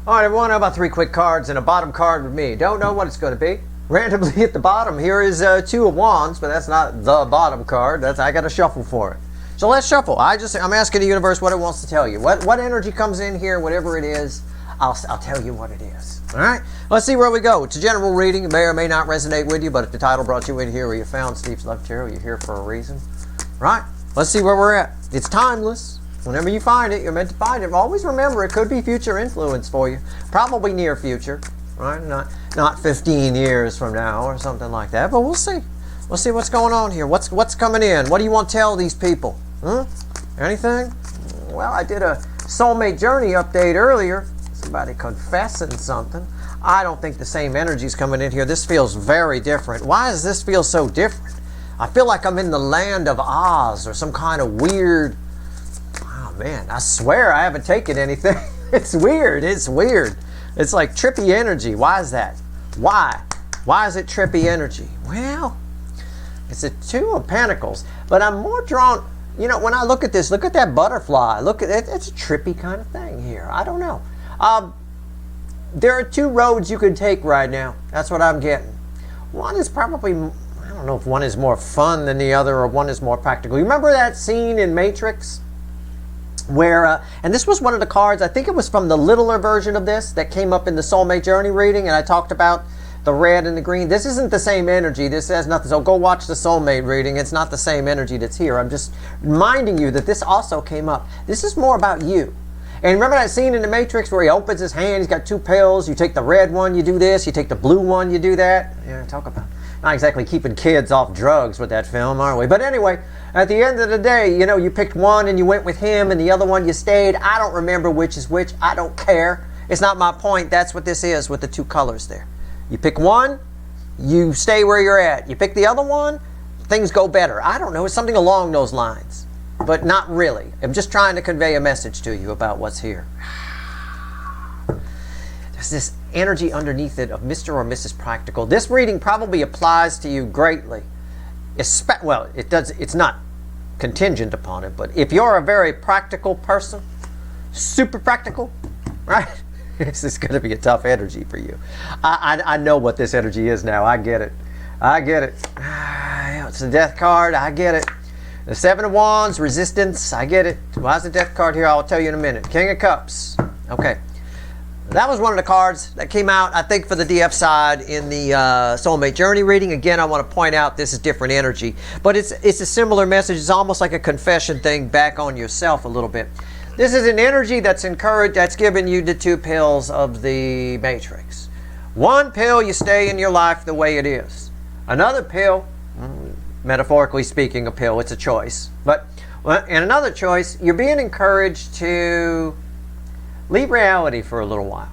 All right, everyone, how about 3 quick cards and a bottom card with me? Don't know what it's going to be. Randomly at the bottom, here is 2 of Wands, but that's not the bottom card. I got to shuffle for it. So let's shuffle. I'm asking the universe what it wants to tell you. What energy comes in here, whatever it is, I'll tell you what it is. All right, let's see where we go. It's a general reading. It may or may not resonate with you, but if the title brought you in here where you found Steve's Love Tarot, you're here for a reason. Right? Let's see where we're at. It's timeless. Whenever you find it, you're meant to find it. Always remember, it could be future influence for you. Probably near future, right? Not 15 years from now or something like that, but we'll see. We'll see what's going on here. What's coming in? What do you want to tell these people? Anything? Well, I did a soulmate journey update earlier. Somebody confessing something. I don't think the same energy's coming in here. This feels very different. Why does this feel so different? I feel like I'm in the land of Oz or some kind of weird... Man, I swear I haven't taken anything. It's weird. It's weird. It's like trippy energy. Why is that? Why? Why is it trippy energy? Well, it's a 2 of Pentacles. But I'm more drawn, when I look at this, look at that butterfly. Look at it. It's a trippy kind of thing here. I don't know. There are 2 roads you could take right now. That's what I'm getting. One is probably, I don't know if one is more fun than the other or one is more practical. You remember that scene in Matrix? Where, and this was one of the cards, I think it was from the littler version of this that came up in the Soulmate Journey reading, and I talked about the red and the green. This isn't the same energy. This has nothing. So go watch the Soulmate reading. It's not the same energy that's here. I'm just reminding you that this also came up. This is more about you. And remember that scene in the Matrix where he opens his hand, he's got 2 pills. You take the red one, you do this. You take the blue one, you do that. Yeah, talk about not exactly keeping kids off drugs with that film, are we? But anyway, at the end of the day, you picked one and you went with him and the other one you stayed. I don't remember which is which. I don't care. It's not my point. That's what this is with the 2 colors there. You pick one, you stay where you're at. You pick the other one, things go better. I don't know. It's something along those lines, but not really. I'm just trying to convey a message to you about what's here. There's this energy underneath it of Mr. or Mrs. Practical. This reading probably applies to you greatly. Well, it does. It's not contingent upon it, but if you're a very practical person, super practical, right? This is going to be a tough energy for you. I know what this energy is now. I get it. I get it. It's the Death card. I get it. The 7 of Wands, resistance. I get it. Why's the Death card here? I'll tell you in a minute. King of Cups. Okay. That was one of the cards that came out, I think, for the DF side in the Soulmate Journey reading. Again, I want to point out this is different energy. But it's a similar message. It's almost like a confession thing back on yourself a little bit. This is an energy that's encouraged, that's given you the 2 pills of the Matrix. 1 pill, you stay in your life the way it is. Another pill, metaphorically speaking, a pill, it's a choice. But in another choice, you're being encouraged to leave reality for a little while.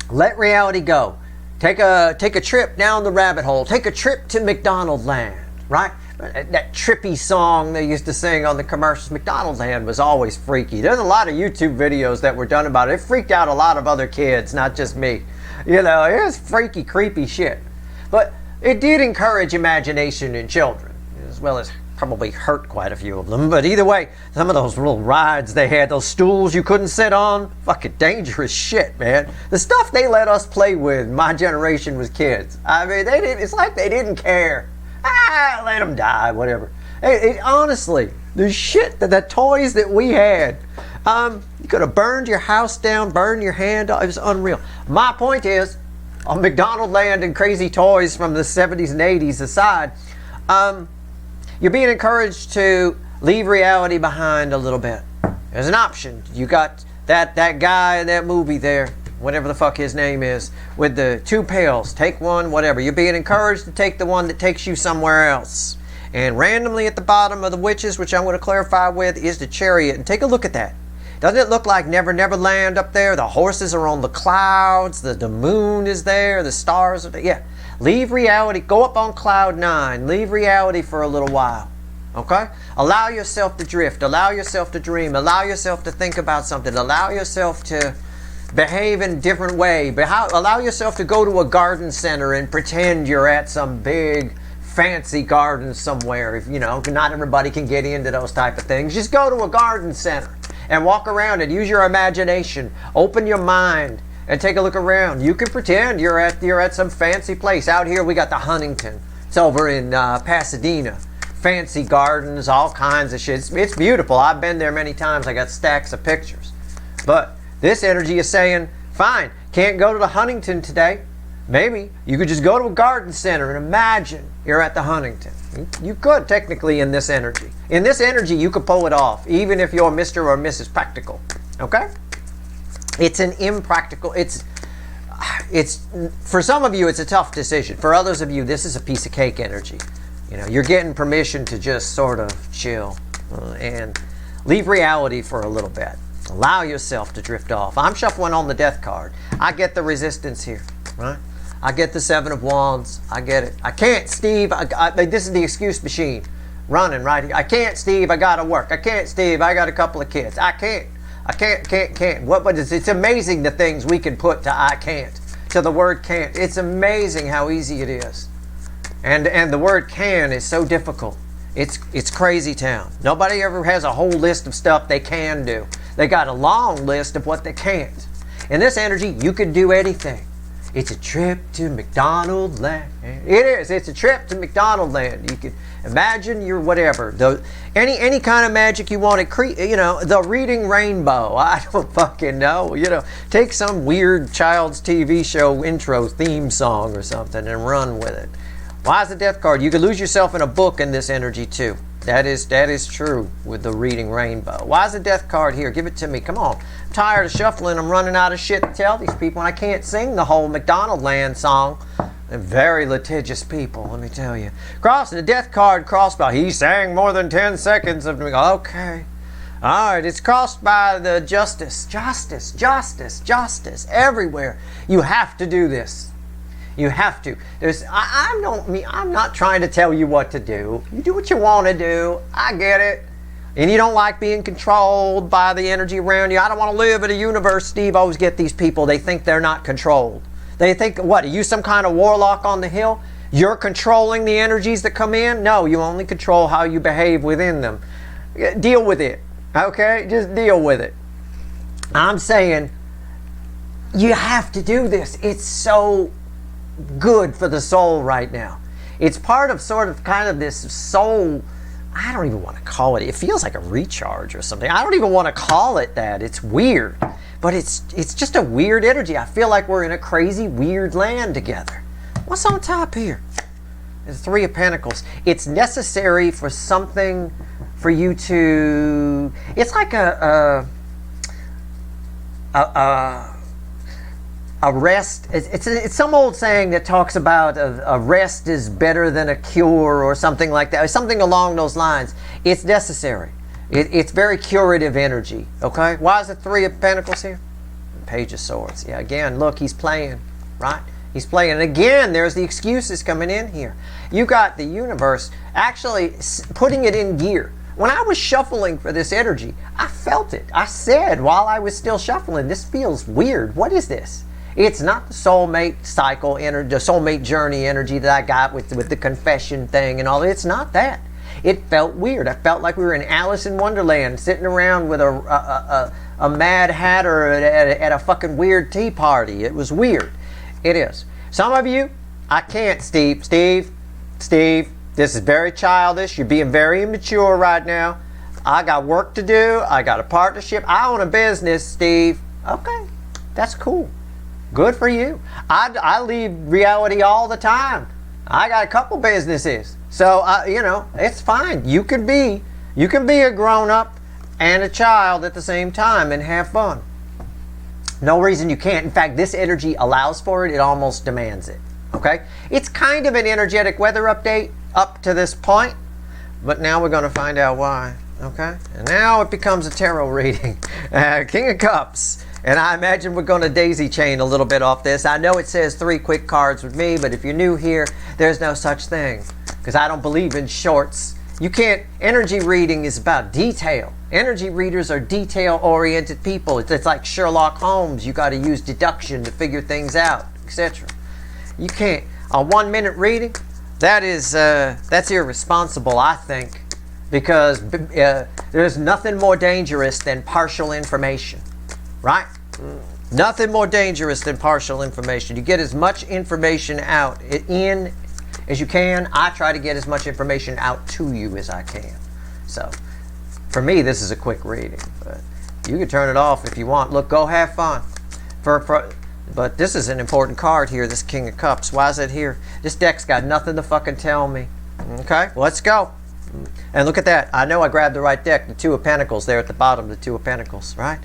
Let reality go. Take a trip down the rabbit hole. Take a trip to McDonald Land, right? That trippy song they used to sing on the commercials. McDonald Land was always freaky. There's a lot of YouTube videos that were done about it. It freaked out a lot of other kids, not just me. It was freaky, creepy shit. But it did encourage imagination in children, as well as probably hurt quite a few of them. But either way, some of those little rides they had, those stools you couldn't sit on, fucking dangerous shit, man. The stuff they let us play with, my generation was kids. I mean, it's like they didn't care. Let them die, whatever. Honestly, the shit, the toys that we had, you could have burned your house down, burned your hand off. It was unreal. My point is, on McDonald Land and crazy toys from the 70s and 80s aside, you're being encouraged to leave reality behind a little bit. There's an option. You got that guy in that movie there, whatever the fuck his name is, with the 2 pills. Take one, whatever. You're being encouraged to take the one that takes you somewhere else. And randomly at the bottom of the Witches, which I'm going to clarify with, is the Chariot. And take a look at that. Doesn't it look like Never Never Land up there? The horses are on the clouds. The moon is there. The stars are there. Yeah. Leave reality. Go up on cloud 9. Leave reality for a little while. Okay? Allow yourself to drift. Allow yourself to dream. Allow yourself to think about something. Allow yourself to behave in a different way. Allow yourself to go to a garden center and pretend you're at some big fancy garden somewhere. If, not everybody can get into those type of things. Just go to a garden center and walk around and use your imagination. Open your mind and take a look around. You can pretend you're at some fancy place. Out here we got the Huntington. It's over in Pasadena. Fancy gardens, all kinds of shit. It's beautiful. I've been there many times. I got stacks of pictures. But this energy is saying, fine, can't go to the Huntington today. Maybe you could just go to a garden center and imagine you're at the Huntington. You could technically in this energy. In this energy, you could pull it off, even if you're Mr. or Mrs. Practical. Okay? It's an impractical, it's for some of you, it's a tough decision. For others of you, this is a piece of cake energy. You know, you're getting permission to just sort of chill and leave reality for a little bit. Allow yourself to drift off. I'm shuffling on the death card. I get the resistance here, right? I get the 7 of Wands. I get it. I can't, Steve. This is the excuse machine running right here. I can't, Steve. I got to work. I can't, Steve. I got a couple of kids. I can't. Can't. What is it's amazing the things we can put to I can't, to the word can't. It's amazing how easy it is. And the word can is so difficult. It's crazy town. Nobody ever has a whole list of stuff they can do. They got a long list of what they can't. In this energy, you can do anything. It's a trip to McDonald land. It is. It's a trip to McDonald land. You can imagine your whatever. Any kind of magic you want to create. You know, the reading rainbow. I don't fucking know. You know, take some weird child's TV show intro theme song or something and run with it. Why is the death card? You could lose yourself in a book in this energy too. That is true with the reading rainbow. Why is the death card here? Give it to me. Come on. I'm tired of shuffling. I'm running out of shit to tell these people, and I can't sing the whole McDonald Land song. They're very litigious people, let me tell you. Crossing the death card crossed by. He sang more than 10 seconds of me. Okay. All right. It's crossed by the justice. Justice. Everywhere. You have to do this. You have to. I'm not trying to tell you what to do. You do what you want to do. I get it. And you don't like being controlled by the energy around you. I don't want to live in a universe. Steve, always get these people. They think they're not controlled. They think, what, are you some kind of warlock on the hill? You're controlling the energies that come in? No, you only control how you behave within them. Deal with it. Okay? Just deal with it. I'm saying you have to do this. It's so good for the soul right now. It's part of sort of kind of this soul, I don't even want to call it, it feels like a recharge or something. I don't even want to call it that. It's weird, but it's just a weird energy. I feel like we're in a crazy weird land together. What's on top here? The 3 of Pentacles. It's necessary for something for you to, it's like a rest. It's some old saying that talks about a rest is better than a cure or something like that. Something along those lines. It's necessary. It's very curative energy. Okay? Why is the 3 of Pentacles here? Page of Swords. Yeah, again, look, he's playing. Right? He's playing. And again, there's the excuses coming in here. You got the universe actually putting it in gear. When I was shuffling for this energy, I felt it. I said while I was still shuffling, this feels weird. What is this? It's not the soulmate cycle, the soulmate journey energy that I got with the confession thing and all that. It's not that. It felt weird. I felt like we were in Alice in Wonderland, sitting around with a Mad Hatter at a fucking weird tea party. It was weird. It is. Some of you, I can't, Steve. Steve, this is very childish. You're being very immature right now. I got work to do. I got a partnership. I own a business, Steve. Okay, that's cool. Good for you. I leave reality all the time. I got a couple businesses. So, you know, it's fine. You can be a grown-up and a child at the same time and have fun. No reason you can't. In fact, this energy allows for it. It almost demands it. Okay? It's kind of an energetic weather update up to this point. But now we're going to find out why. Okay? And now it becomes a tarot reading. King of Cups. And I imagine we're going to daisy chain a little bit off this. I know it says 3 quick cards with me, but if you're new here, there's no such thing. Because I don't believe in shorts. You can't, energy reading is about detail. Energy readers are detail-oriented people. It's like Sherlock Holmes. You got to use deduction to figure things out, etc. You can't, a 1-minute reading, that's irresponsible, I think. because there's nothing more dangerous than partial information, right? Nothing more dangerous than partial information. You get as much information out in as you can. I try to get as much information out to you as I can. So for me, this is a quick reading, but you can turn it off if you want. Look, go have fun. But this is an important card here, this King of Cups. Why is it here? This deck's got nothing to fucking tell me. Okay, let's go. And look at that. I know I grabbed the right deck. The Two of Pentacles there at the bottom, the Two of Pentacles, right?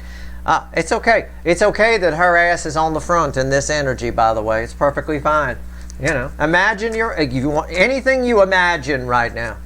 It's okay. It's okay that her ass is on the front in this energy, by the way. It's perfectly fine. You know, imagine anything you imagine right now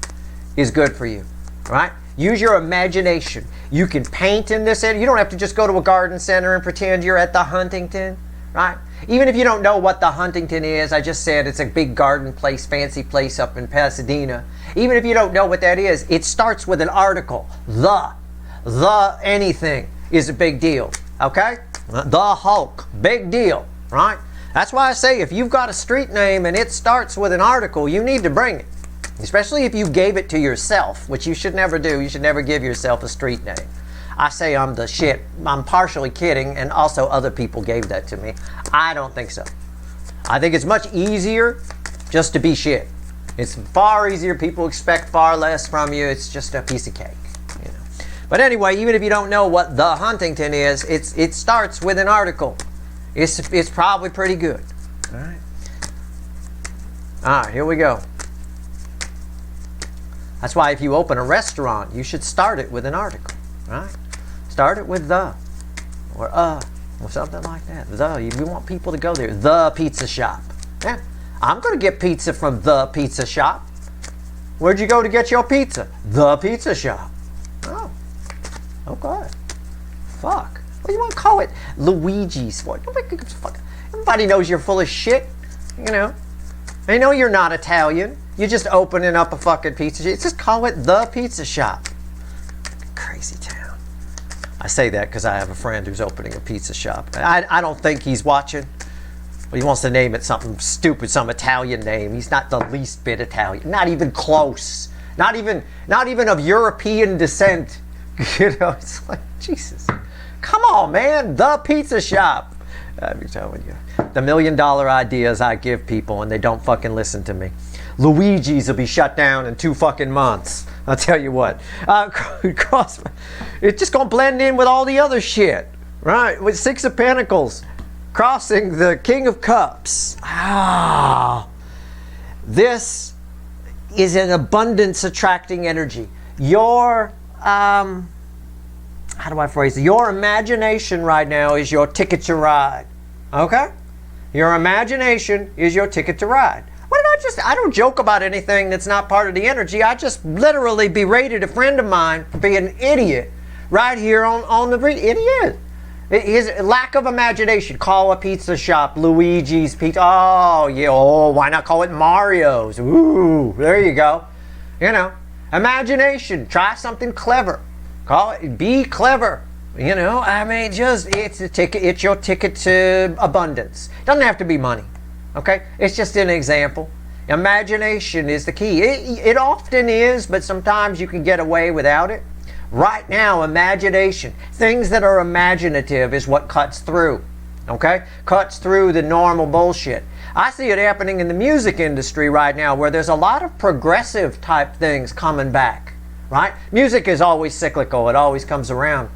is good for you, right? Use your imagination. You can paint in this area. You don't have to just go to a garden center and pretend you're at the Huntington, right? Even if you don't know what the Huntington is, I just said it's a big garden place, fancy place up in Pasadena. Even if you don't know what that is, it starts with an article. The anything is a big deal, okay? The Hulk, big deal, right? That's why I say if you've got a street name and it starts with an article, you need to bring it. Especially if you gave it to yourself, which you should never do. You should never give yourself a street name. I say I'm the shit. I'm partially kidding, and also other people gave that to me. I don't think so. I think it's much easier just to be shit. It's far easier. People expect far less from you. It's just a piece of cake, you know. But anyway, even if you don't know what the Huntington is, it starts with an article. It's probably pretty good. All right. All right, here we go. That's why if you open a restaurant, you should start it with an article, right? Start it with the, or something like that. We want people to go there. The pizza shop. Yeah, I'm going to get pizza from the pizza shop. Where'd you go to get your pizza? The pizza shop. Oh, okay. Fuck. What do you want to call it? Luigi's. What? Everybody knows you're full of shit, you know. They know you're not Italian. You're just opening up a fucking pizza shop. Just call it the pizza shop. Crazy town. I say that because I have a friend who's opening a pizza shop. I don't think he's watching, but he wants to name it something stupid, some Italian name. He's not the least bit Italian. Not even close. Not even of European descent. You know, it's like, Jesus. Come on, man. The pizza shop. I'm telling you. The $1 million ideas I give people and they don't fucking listen to me. Luigi's will be shut down in 2 fucking months. I'll tell you what. It's just going to blend in with all the other shit. Right? With 6 of Pentacles. Crossing the King of Cups. This is an abundance attracting energy. Your, how do I phrase it? Your imagination right now is your ticket to ride. Okay? Your imagination is your ticket to ride. I don't joke about anything that's not part of the energy. I just literally berated a friend of mine for being an idiot right here on the idiot. His lack of imagination. Call a pizza shop Luigi's Pizza. Oh, yeah. Oh, why not call it Mario's? Ooh, there you go. You know, imagination. Try something clever. Call it. Be clever. You know, I mean, it's a ticket. It's your ticket to abundance. Doesn't have to be money. Okay, it's just an example. Imagination is the key. It often is, but sometimes you can get away without it. Right now, imagination, things that are imaginative is what cuts through. Okay, cuts through the normal bullshit. I see it happening in the music industry right now, where there's a lot of progressive type things coming back. Right, music is always cyclical. It always comes around.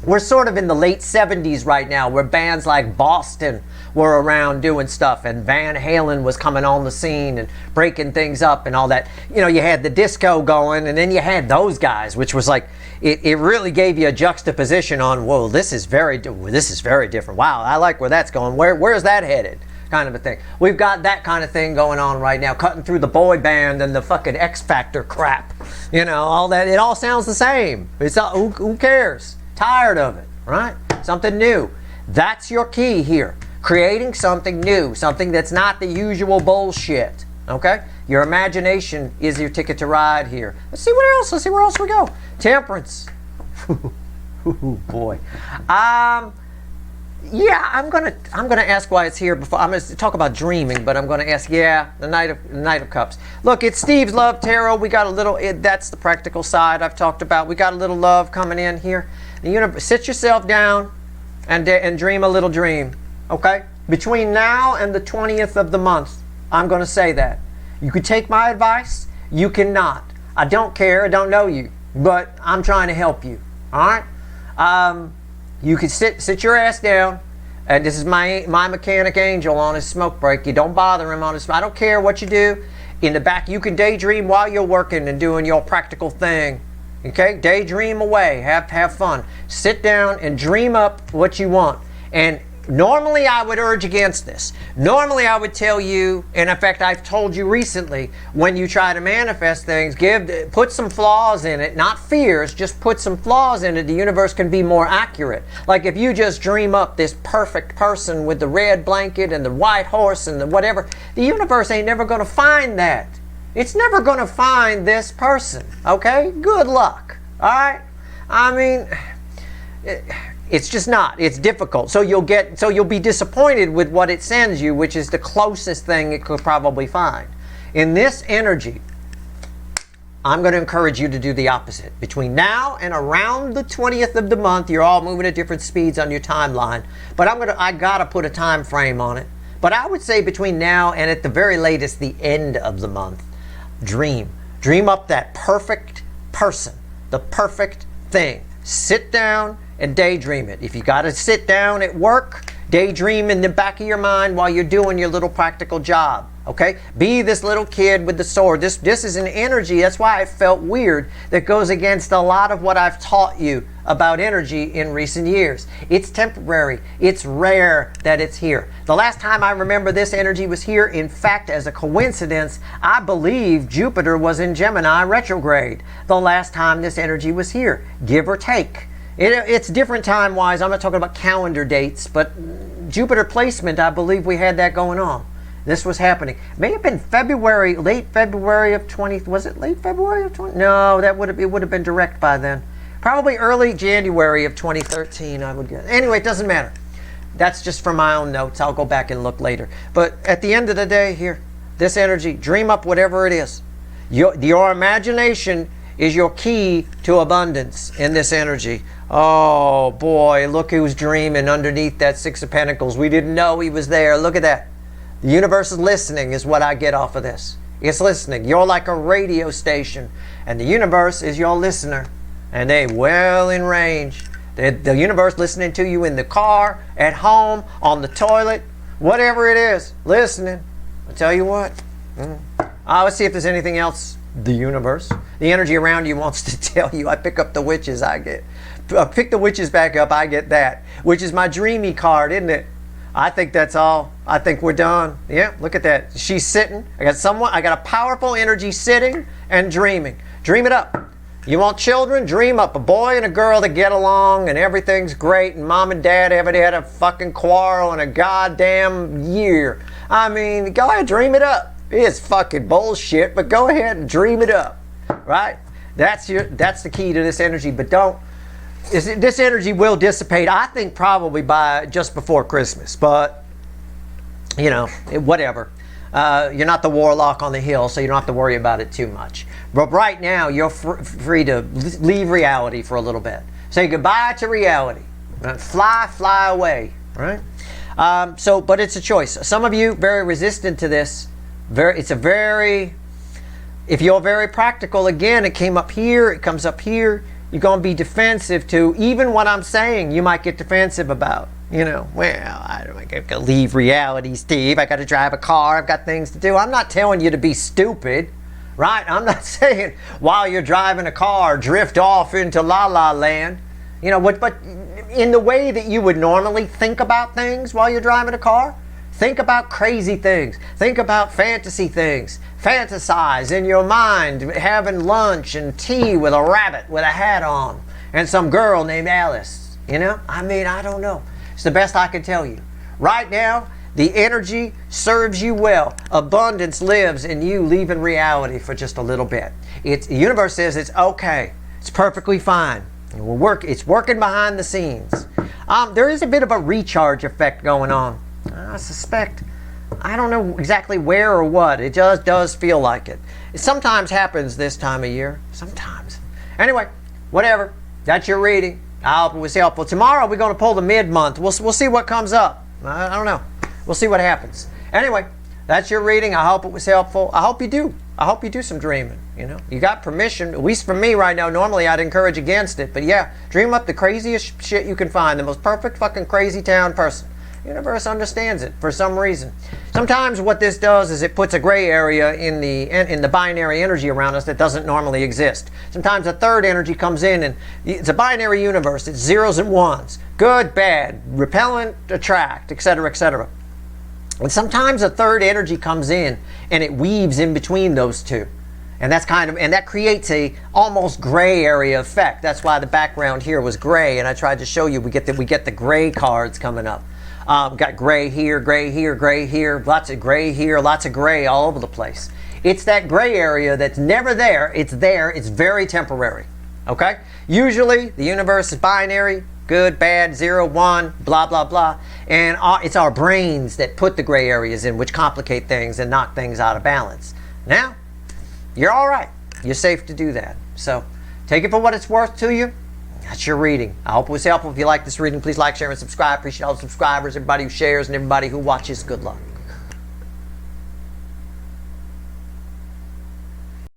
We're sort of in the late 70s right now, where bands like Boston were around doing stuff, and Van Halen was coming on the scene and breaking things up and all that. You know, you had the disco going, and then you had those guys, which was like, it really gave you a juxtaposition on, whoa, this is very different. Wow, I like where that's going. Where's that headed? Kind of a thing. We've got that kind of thing going on right now, cutting through the boy band and the fucking X Factor crap. You know, all that. It all sounds the same. It's who cares? Tired of it, right? Something new. That's your key here. Creating something new, something that's not the usual bullshit. Okay? Your imagination is your ticket to ride here. Let's see what else. Let's see where else we go. Temperance. Boy. Yeah, I'm gonna ask why it's here before. I'm gonna talk about dreaming, but I'm gonna ask. Yeah, the Knight of Cups. Look, it's Steve's Love Tarot. We got a little. That's the practical side I've talked about. We got a little love coming in here. The universe. Sit yourself down, and dream a little dream. Okay. Between now and the 20th of the month, I'm gonna say that. You could take my advice. You cannot. I don't care. I don't know you, but I'm trying to help you. All right. You can sit your ass down, and this is my mechanic angel on his smoke break. You don't bother him on his. I don't care what you do. In the back, you can daydream while you're working and doing your practical thing. Okay, daydream away. Have fun. Sit down and dream up what you want. And normally I would urge against this. Normally I would tell you, and in fact I've told you recently, when you try to manifest things, put some flaws in it, not fears, just put some flaws in it. The universe can be more accurate. Like if you just dream up this perfect person with the red blanket and the white horse and the whatever, the universe ain't never going to find that. It's never going to find this person. Okay? Good luck. All right? I mean, it's just not. It's difficult. So you'll be disappointed with what it sends you, which is the closest thing it could probably find. In this energy, I'm going to encourage you to do the opposite. Between now and around the 20th of the month, you're all moving at different speeds on your timeline. But I gotta put a time frame on it. But I would say between now and at the very latest, the end of the month, dream. Dream up that perfect person, the perfect thing. Sit down and daydream it. If you got to sit down at work, daydream in the back of your mind while you're doing your little practical job. Okay? Be this little kid with the sword. This is an energy. That's why it felt weird. That goes against a lot of what I've taught you about energy in recent years. It's temporary. It's rare that it's here. The last time I remember this energy was here, in fact, as a coincidence, I believe Jupiter was in Gemini retrograde the last time this energy was here, give or take. It's different time-wise. I'm not talking about calendar dates, but Jupiter placement, I believe we had that going on. This was happening. May have been February, late February of 20. Was it late February of 20? No, it would have been direct by then. Probably early January of 2013, I would guess. Anyway, it doesn't matter. That's just from my own notes. I'll go back and look later. But at the end of the day, here, this energy, dream up whatever it is. Your imagination is your key to abundance in this energy. Oh boy, look who's dreaming underneath that Six of Pentacles. We didn't know he was there. Look at that. The universe is listening is what I get off of this. It's listening. You're like a radio station, and the universe is your listener, and they well in range. The universe listening to you in the car, at home, on the toilet, whatever it is, listening. I tell you what. Let's see if there's anything else. The universe, the energy around you wants to tell you. I pick up the witches. I pick the witches back up. I get that, which is my dreamy card, isn't it? I think that's all. I think we're done. Yeah, look at that. She's sitting. I got a powerful energy sitting and dreaming. Dream it up. You want children? Dream up a boy and a girl that get along and everything's great and mom and dad haven't had a fucking quarrel in a goddamn year. I mean, go ahead, dream it up. It's fucking bullshit, but go ahead and dream it up. Right? That's the key to this energy, but this energy will dissipate, I think, probably by just before Christmas. But, you know, whatever. You're not the warlock on the hill, so you don't have to worry about it too much. But right now, you're free to leave reality for a little bit. Say goodbye to reality. Fly away. Right? But it's a choice. Some of you very resistant to this. If you're very practical, again, it came up here, it comes up here. You're going to be defensive to even what I'm saying. You might get defensive about, I got to leave reality, Steve. I got to drive a car. I've got things to do. I'm not telling you to be stupid, right? I'm not saying while you're driving a car, drift off into la la land. But in the way that you would normally think about things while you're driving a car, think about crazy things. Think about fantasy things. Fantasize in your mind having lunch and tea with a rabbit with a hat on and some girl named Alice. I don't know. It's the best I can tell you. Right now, the energy serves you well. Abundance lives in you leaving reality for just a little bit. The universe says it's okay. It's perfectly fine. It's working behind the scenes. There is a bit of a recharge effect going on. I suspect, I don't know exactly where or what. It just does feel like it. It sometimes happens this time of year. Sometimes. Anyway, whatever. That's your reading. I hope it was helpful. Tomorrow we're going to pull the mid-month. We'll see what comes up. I don't know. We'll see what happens. Anyway, that's your reading. I hope it was helpful. I hope you do. I hope you do some dreaming. You know, you got permission. At least for me right now. Normally I'd encourage against it, but yeah, dream up the craziest shit you can find. The most perfect fucking crazy town person. The universe understands it for some reason. Sometimes what this does is it puts a gray area in the binary energy around us that doesn't normally exist. Sometimes a third energy comes in, and it's a binary universe. It's zeros and ones, good, bad, repellent, attract, etc., etc. And sometimes a third energy comes in and it weaves in between those two. And that creates a almost gray area effect. That's why the background here was gray, and I tried to show you we get the gray cards coming up. Got gray here, gray here, gray here, lots of gray here, lots of gray all over the place. It's that gray area that's never there. It's there. It's very temporary. Okay? Usually the universe is binary, good, bad, 0, 1, blah, blah, blah. And it's our brains that put the gray areas in, which complicate things and knock things out of balance. Now, you're all right. You're safe to do that. So take it for what it's worth to you. That's your reading. I hope it was helpful. If you like this reading, please like, share, and subscribe. Appreciate all the subscribers, everybody who shares, and everybody who watches. Good luck.